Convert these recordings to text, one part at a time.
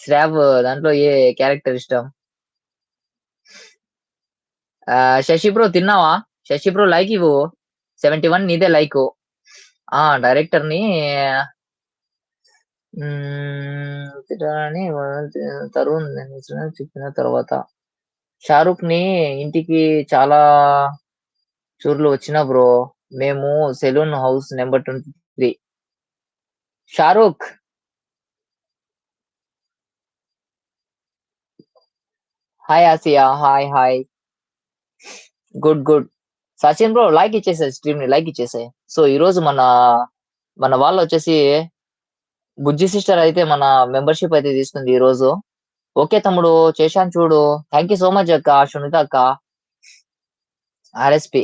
Slab దాంట్లో ఏ character ఇష్టం? Shashi bro తిన్నావా? శశి బ్రో లైక్ ఇవ్వు. 71 నీదే లైక్. డైరెక్టర్ ని తిట్టని తరుణ్ చెప్పిన తర్వాత షారుఖ్ ని ఇంటికి చాలా చూర్లు వచ్చిన బ్రో. మేము salon house number 23. Shahrukh hi Asia. Hi hi. Good good. Sachin bro like ఇచ్చేసాయి, స్ట్రీమ్ ని లైక్ ఇచ్చేసాయి. సో ఈ రోజు మన మన వాళ్ళు వచ్చేసి బుజ్జి సిస్టర్ అయితే మన మెంబర్షిప్ అయితే తీసుకుంది ఈ రోజు. ఓకే తమ్ముడు చేశాను చూడు. థ్యాంక్ యూ సో మచ్ అక్క సునీత అక్క. ఆర్ఎస్పి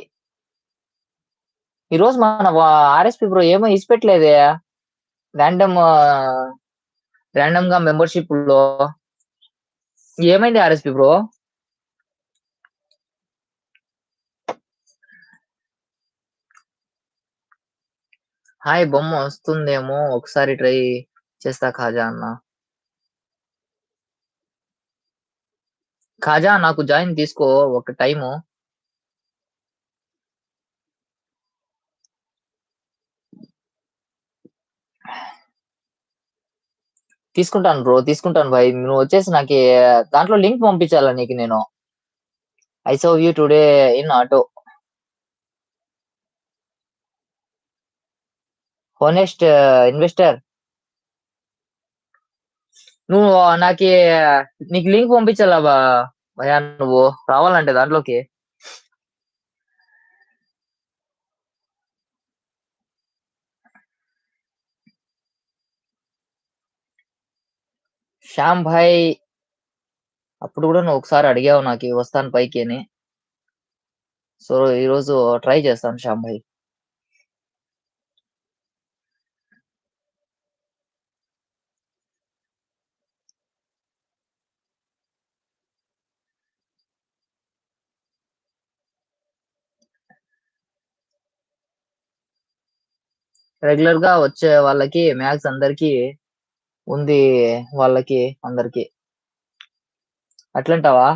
ఈ రోజు మన ఆర్ఎస్పి బ్రో ఏమో ఇసిపెట్టలేదే. ర్యాండమ్ ర్యాండమ్ గా మెంబర్షిప్ లో ఏమైంది ఆర్ఎస్పి బ్రో? హాయ్ బొమ్మ వస్తుందేమో ఒకసారి ట్రై చేస్తా ఖాజా అన్న. ఖాజా నాకు జాయిన్ తీసుకో ఒక టైము. తీసుకుంటాను బ్రో, తీసుకుంటాను భాయ్. నువ్వు వచ్చేసి నాకు దాంట్లో లింక్ పంపించాలా నీకు నేను. I saw you today in auto. Honest investor నువ్వు నాకు నీకు లింక్ పంపించాలా భయా నువ్వు రావాలంటే దాంట్లోకి. శ్యామ్ భాయ్ అప్పుడు కూడా నువ్వు ఒకసారి అడిగావు నాకు వస్తాను పైకి అని. సో ఈ రోజు ట్రై చేస్తాను శ్యామ్ భాయ్. రెగ్యులర్ గా వచ్చే వాళ్ళకి మ్యాథ్స్ అందరికి ఉంది, వాళ్ళకి అందరికి అట్లంటావా?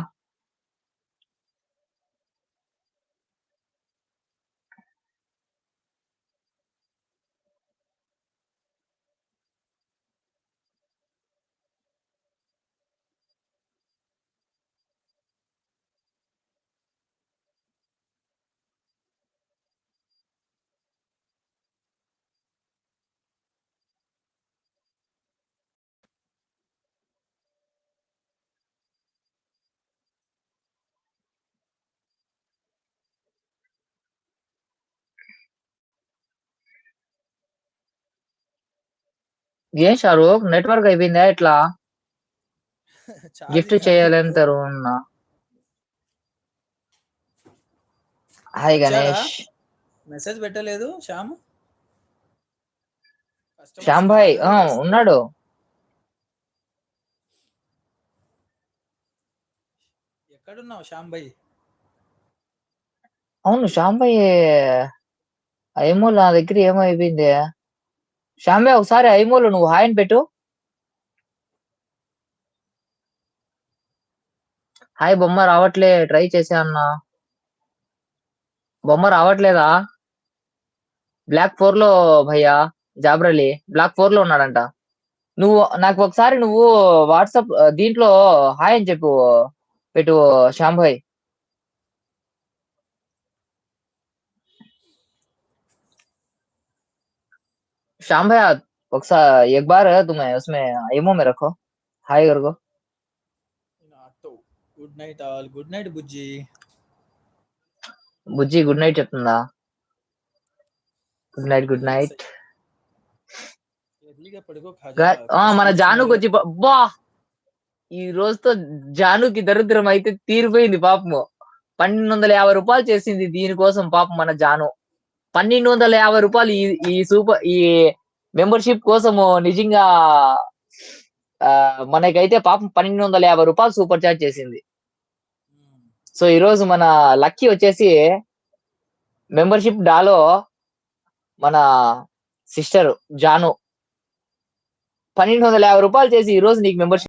ఏం షారూక్ నెట్వర్క్ అయిపోయిందా ఎట్లా? గిఫ్ట్ ఛార్జింగ్ చేయాలని తరుణ. హాయ్ వచ్చాడా? గణేష్. మెసేజ్ పెట్టలేదు శ్యామ్. కస్టమర్స్ శ్యామ్ భాయ్ కాల్ చేస్తే ఉన్నాడు. ఎక్కడున్నావు శ్యామ్ భాయ్? అవును శ్యామ్ భాయ్ ఐమోల్ నా దగ్గర ఏమో అయిపోయింది. శ్యామ్ భాయ్ ఒకసారి ఐమోల్ నువ్వు హాయ్ అని పెట్టు. హాయ్ బొమ్మ రావట్లే, ట్రై చేసా అన్న. బొమ్మ రావట్లేదా? బ్లాక్ 4 లో భయ్యా జాబ్రలి బ్లాక్ 4 లో ఉన్నాడంట. నువ్వు నాకు ఒకసారి నువ్వు వాట్సాప్ దీంట్లో హాయ్ అని చెప్పు పెట్టు శ్యామ్ భాయ్. श्याम भाई ఒకసారి एक बार तुम्हें उसमें IMO में रखो, हाय करको. Good night all. Good night బుజ్జి. బుజ్జి గుడ్ నైట్ చెప్తుందా? Good night good night. ఎర్లీగా పడుకో ఖాజా. మన జానుకి వచ్చి బా ఈ రోజుతో జానుకి దరిద్రం అయితే తీరిపోయింది పాపము. 1250 రూపాయలు చేసింది దీనికోసం పాపం మన జాను. 1250 రూపాయలు ఈ సూపర్ ఈ మెంబర్షిప్ కోసము నిజంగా మనకైతే పాపం 1250 రూపాయలు సూపర్ చాట్ చేసింది. సో ఈ రోజు మన లక్కీ వచ్చేసి మెంబర్షిప్ డాలో మన సిస్టర్ జాను 1250 రూపాయలు చేసి ఈ రోజు నీకు మెంబర్షిప్